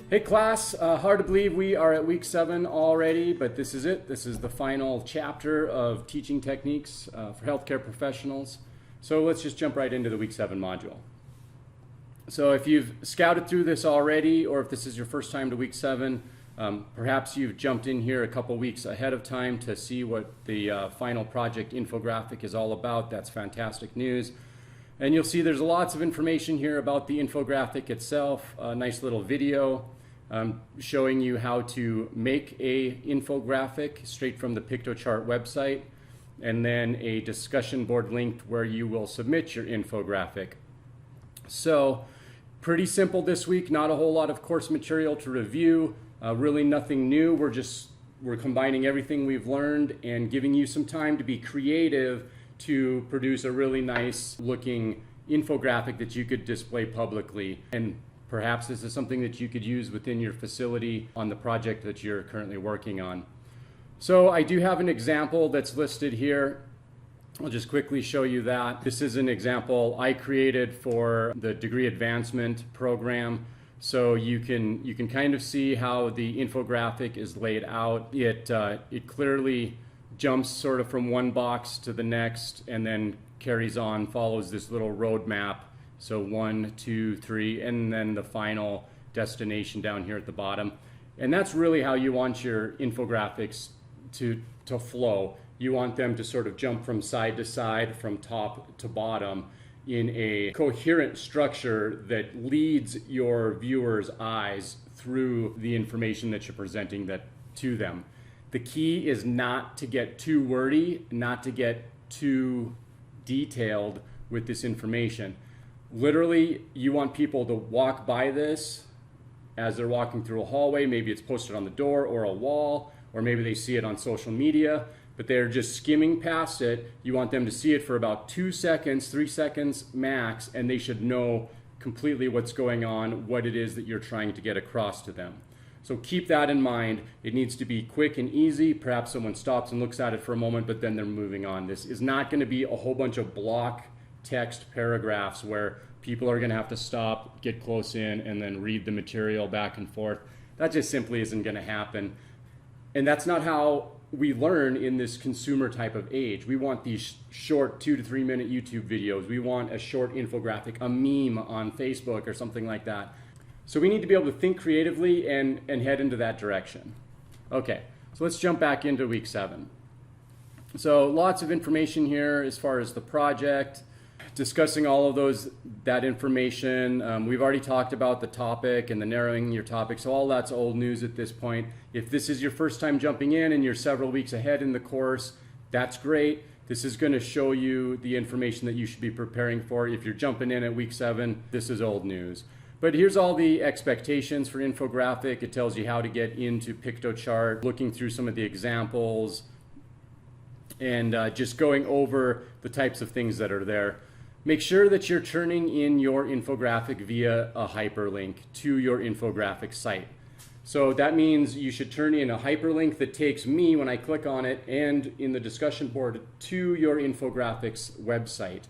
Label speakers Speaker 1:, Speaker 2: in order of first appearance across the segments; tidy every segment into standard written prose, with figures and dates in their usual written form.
Speaker 1: Hey class, hard to believe we are at week 7 already, but this is it. This is the final chapter of teaching techniques for healthcare professionals. So let's just jump right into the week 7 module. So if you've scouted through this already, or if this is your first time to week 7, perhaps you've jumped in here a couple weeks ahead of time to see what the final project infographic is all about. That's fantastic news. And you'll see there's lots of information here about the infographic itself, a nice little video showing you how to make a infographic straight from the piktochart website, and then a discussion board link where you will submit your infographic. So pretty simple this week, not a whole lot of course material to review, really nothing new. We're combining everything we've learned and giving you some time to be creative to produce a really nice looking infographic that you could display publicly. And perhaps this is something that you could use within your facility on the project that you're currently working on. So I do have an example that's listed here. I'll just quickly show you that. This is an example I created for the degree advancement program. So you can kind of see how the infographic is laid out. It clearly jumps sort of from one box to the next and then carries on, follows this little roadmap. So 1, 2, 3, and then the final destination down here at the bottom. And that's really how you want your infographics to flow. You want them to sort of jump from side to side, from top to bottom, in a coherent structure that leads your viewers' eyes through the information that you're presenting to them. The key is not to get too wordy, not to get too detailed with this information. Literally, you want people to walk by this as they're walking through a hallway. Maybe it's posted on the door or a wall, or maybe they see it on social media, but they're just skimming past it. You want them to see it for about 2 seconds, 3 seconds max, and they should know completely what's going on, what it is that you're trying to get across to them. So keep that in mind. It needs to be quick and easy. Perhaps someone stops and looks at it for a moment, but then they're moving on. This is not going to be a whole bunch of block text paragraphs where people are going to have to stop, get close in, and then read the material back and forth. That just simply isn't going to happen. And that's not how we learn in this consumer type of age. We want these short 2 to 3 minute YouTube videos. We want a short infographic, a meme on Facebook or something like that. So we need to be able to think creatively and head into that direction. Okay, so let's jump back into week 7. So lots of information here as far as the project, discussing all of that information. We've already talked about the topic and the narrowing your topic, so all that's old news at this point. If this is your first time jumping in and you're several weeks ahead in the course, that's great. This is going to show you the information that you should be preparing for. If you're jumping in at week 7, this is old news. But here's all the expectations for infographic. It tells you how to get into piktochart, looking through some of the examples, and just going over the types of things that are there. Make sure that you're turning in your infographic via a hyperlink to your infographic site. So that means you should turn in a hyperlink that takes me, when I click on it, and in the discussion board to your infographics website.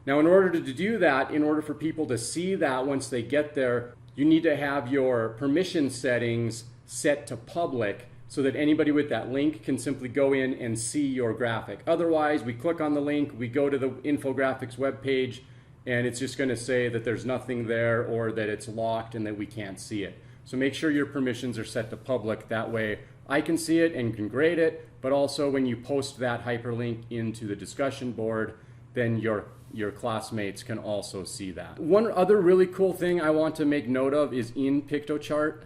Speaker 1: Now, in order to do that, in order for people to see that once they get there, you need to have your permission settings set to public so that anybody with that link can simply go in and see your graphic. Otherwise, we click on the link, we go to the infographics webpage, and it's just going to say that there's nothing there or that it's locked and that we can't see it. So make sure your permissions are set to public. That way I can see it and can grade it, but also when you post that hyperlink into the discussion board, then your classmates can also see that. One other really cool thing I want to make note of is in piktochart,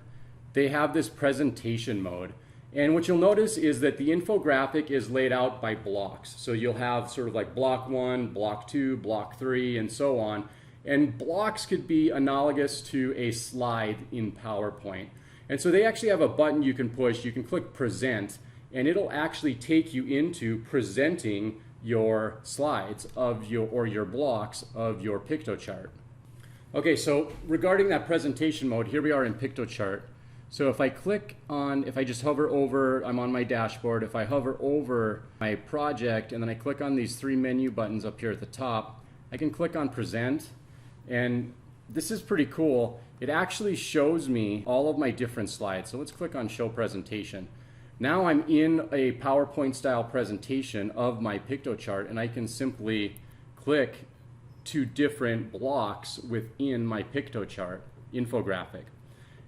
Speaker 1: they have this presentation mode. And what you'll notice is that the infographic is laid out by blocks. So you'll have sort of like block 1, block 2, block 3, and so on. And blocks could be analogous to a slide in PowerPoint. And so they actually have a button you can push. You can click present, and it'll actually take you into presenting your slides or your blocks of your piktochart. Okay, so regarding that presentation mode, here we are in piktochart. So if I just hover over, I'm on my dashboard. If I hover over my project and then I click on these 3 menu buttons up here at the top, I can click on present, and this is pretty cool. It actually shows me all of my different slides. So let's click on Show Presentation. Now I'm in a PowerPoint style presentation of my piktochart, and I can simply click to different blocks within my piktochart infographic.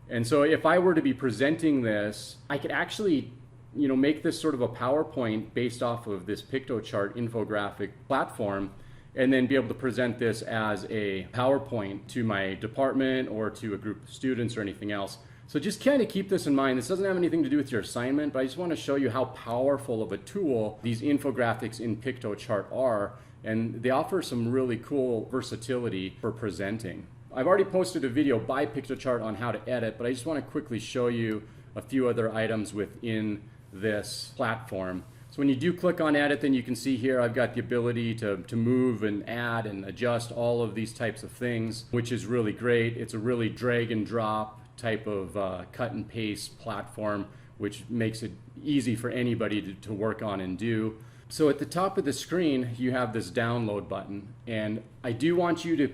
Speaker 1: And so if I were to be presenting this, I could actually make this sort of a PowerPoint based off of this piktochart infographic platform, and then be able to present this as a PowerPoint to my department or to a group of students or anything else. So just kind of keep this in mind. This doesn't have anything to do with your assignment, but I just want to show you how powerful of a tool these infographics in piktochart are, and they offer some really cool versatility for presenting. I've already posted a video by piktochart on how to edit, but I just want to quickly show you a few other items within this platform. So when you do click on edit, then you can see here I've got the ability to move and add and adjust all of these types of things, which is really great. It's a really drag and drop type of cut and paste platform, which makes it easy for anybody to work on and do. So at the top of the screen, you have this download button, and I do want you to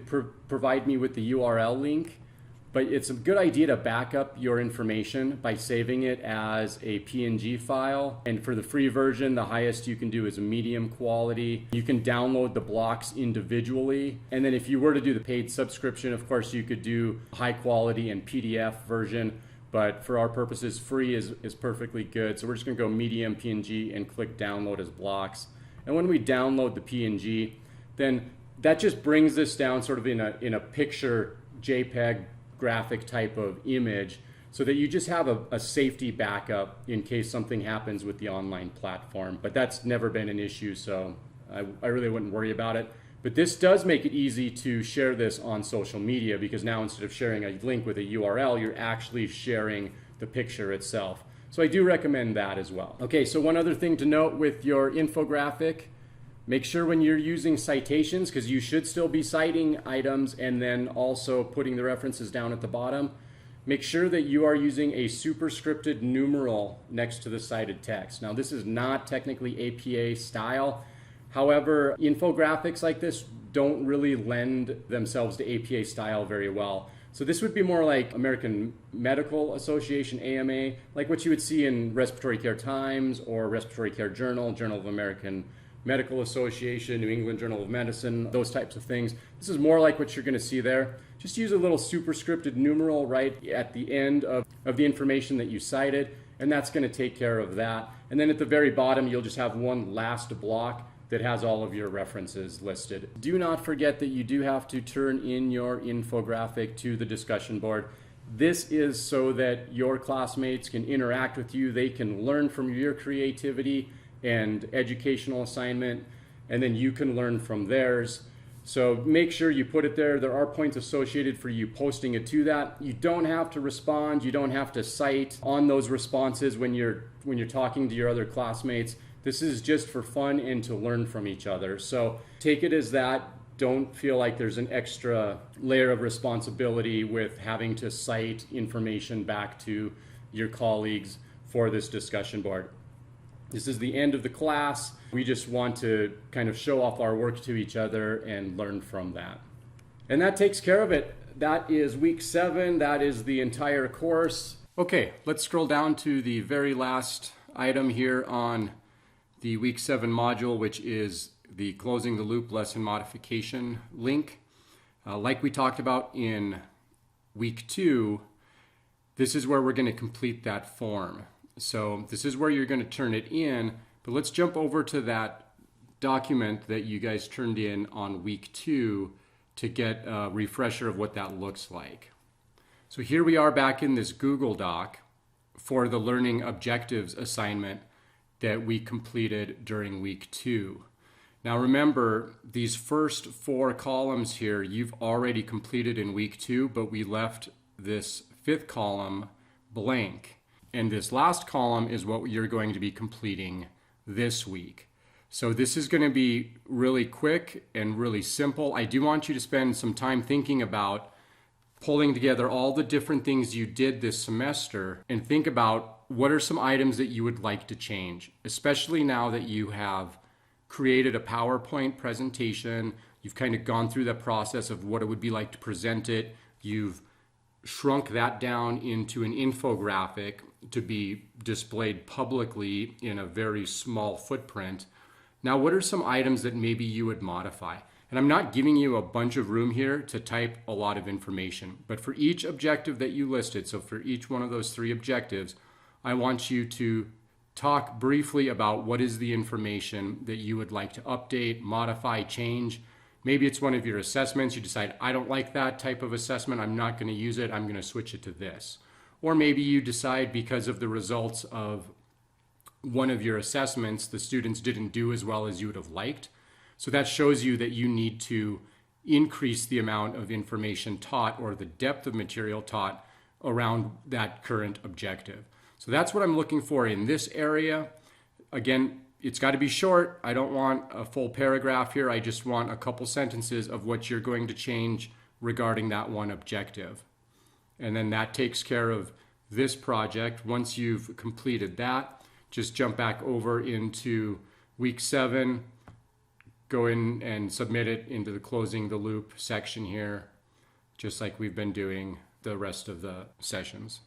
Speaker 1: provide me with the URL link, but it's a good idea to back up your information by saving it as a PNG file. And for the free version, the highest you can do is a medium quality. You can download the blocks individually. And then if you were to do the paid subscription, of course, you could do high quality and PDF version. But for our purposes, free is perfectly good. So we're just gonna go medium PNG and click download as blocks. And when we download the PNG, then that just brings this down sort of in a picture JPEG graphic type of image, so that you just have a safety backup in case something happens with the online platform. But that's never been an issue, so I really wouldn't worry about it. But this does make it easy to share this on social media, because now instead of sharing a link with a URL, you're actually sharing the picture itself. So I do recommend that as well. Okay, so one other thing to note with your infographic, make sure when you're using citations, because you should still be citing items and then also putting the references down at the bottom, make sure that you are using a superscripted numeral next to the cited text. Now this is not technically APA style. However, infographics like this don't really lend themselves to APA style very well. So this would be more like American Medical Association, AMA, like what you would see in Respiratory Care Times or Respiratory Care Journal, Journal of American Medical Association, New England Journal of Medicine, those types of things. This is more like what you're going to see there. Just use a little superscripted numeral right at the end of the information that you cited, and that's going to take care of that. And then at the very bottom, you'll just have one last block that has all of your references listed. Do not forget that you do have to turn in your infographic to the discussion board. This is so that your classmates can interact with you, they can learn from your creativity and educational assignment, and then you can learn from theirs. So make sure you put it there. There are points associated for you posting it to that. You don't have to respond, you don't have to cite on those responses when you're talking to your other classmates. This is just for fun and to learn from each other. So take it as that. Don't feel like there's an extra layer of responsibility with having to cite information back to your colleagues for this discussion board. This is the end of the class. We just want to kind of show off our work to each other and learn from that. And that takes care of it. That is week 7. That is the entire course. Okay, let's scroll down to the very last item here on the week 7 module, which is the Closing the Loop lesson modification link. Like we talked about in week 2, this is where we're going to complete that form. So this is where you're going to turn it in, but let's jump over to that document that you guys turned in on week 2 to get a refresher of what that looks like. So here we are back in this Google Doc for the learning objectives assignment that we completed during week 2. Now remember, these first 4 columns here you've already completed in week 2, but we left this 5th column blank. And this last column is what you're going to be completing this week. So this is going to be really quick and really simple. I do want you to spend some time thinking about pulling together all the different things you did this semester and think about what are some items that you would like to change, especially now that you have created a PowerPoint presentation, You've kind of gone through that process of what it would be like to present it. You've shrunk that down into an infographic to be displayed publicly in a very small footprint. Now, what are some items that maybe you would modify? And I'm not giving you a bunch of room here to type a lot of information, but for each objective that you listed, so for each one of those 3 objectives, I want you to talk briefly about what is the information that you would like to update, modify, change. Maybe it's one of your assessments. You decide, I don't like that type of assessment. I'm not going to use it. I'm going to switch it to this. Or maybe you decide because of the results of one of your assessments, the students didn't do as well as you would have liked. So that shows you that you need to increase the amount of information taught or the depth of material taught around that current objective. So that's what I'm looking for in this area. Again, it's got to be short. I don't want a full paragraph here. I just want a couple sentences of what you're going to change regarding that one objective. And then that takes care of this project. Once you've completed that, just jump back over into week 7, go in and submit it into the closing the loop section here, just like we've been doing the rest of the sessions.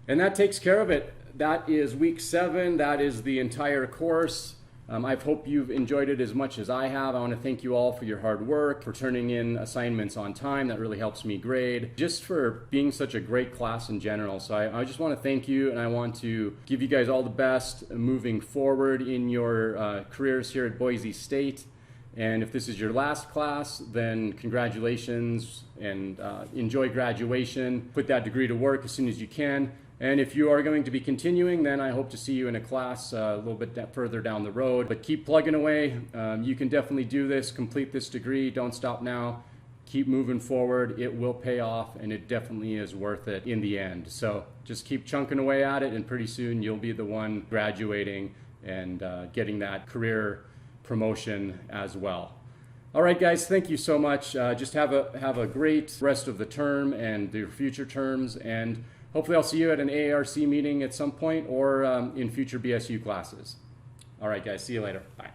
Speaker 1: And that takes care of it. That is week 7. That is the entire course. I hope you've enjoyed it as much as I have. I want to thank you all for your hard work, for turning in assignments on time. That really helps me grade, just for being such a great class in general. So I just want to thank you, and I want to give you guys all the best moving forward in your careers here at Boise State. And if this is your last class, then congratulations and enjoy graduation. Put that degree to work as soon as you can. And if you are going to be continuing, then I hope to see you in a class a little bit further down the road. But keep plugging away. You can definitely do this, complete this degree. Don't stop now. Keep moving forward. It will pay off, and it definitely is worth it in the end. So just keep chunking away at it, and pretty soon you'll be the one graduating and getting that career promotion as well. All right, guys, thank you so much. Just have a great rest of the term and your future terms, and hopefully I'll see you at an AARC meeting at some point or in future BSU classes. All right, guys, see you later. Bye.